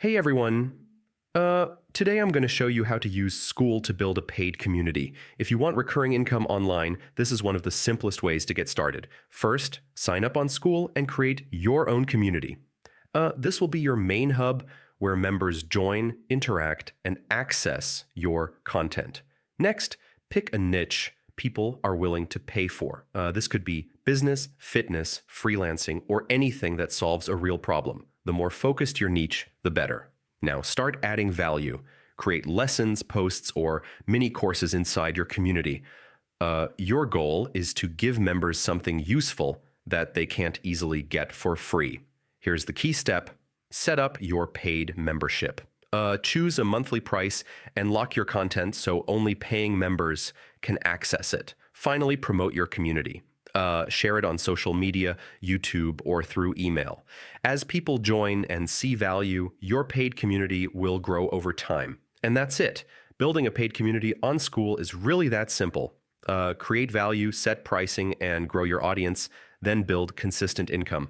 Hey everyone. Today I'm going to show you how to use Skool to build a paid community. If you want recurring income online, this is one of the simplest ways to get started. First, sign up on Skool and create your own community. This will be your main hub where members join, interact, and access your content. Next, pick a niche people are willing to pay for. This could be business, fitness, freelancing, or anything that solves a real problem. The more focused your niche, the better. Now start adding value. Create lessons, posts, or mini courses inside your community. Your goal is to give members something useful that they can't easily get for free. Here's the key step. Set up your paid membership. Choose a monthly price and lock your content so only paying members can access it. Finally, promote your community. Share it on social media, YouTube, or through email. As people join and see value, your paid community will grow over time. And that's it. Building a paid community on Skool is really that simple. Create value, set pricing, and grow your audience, then build consistent income.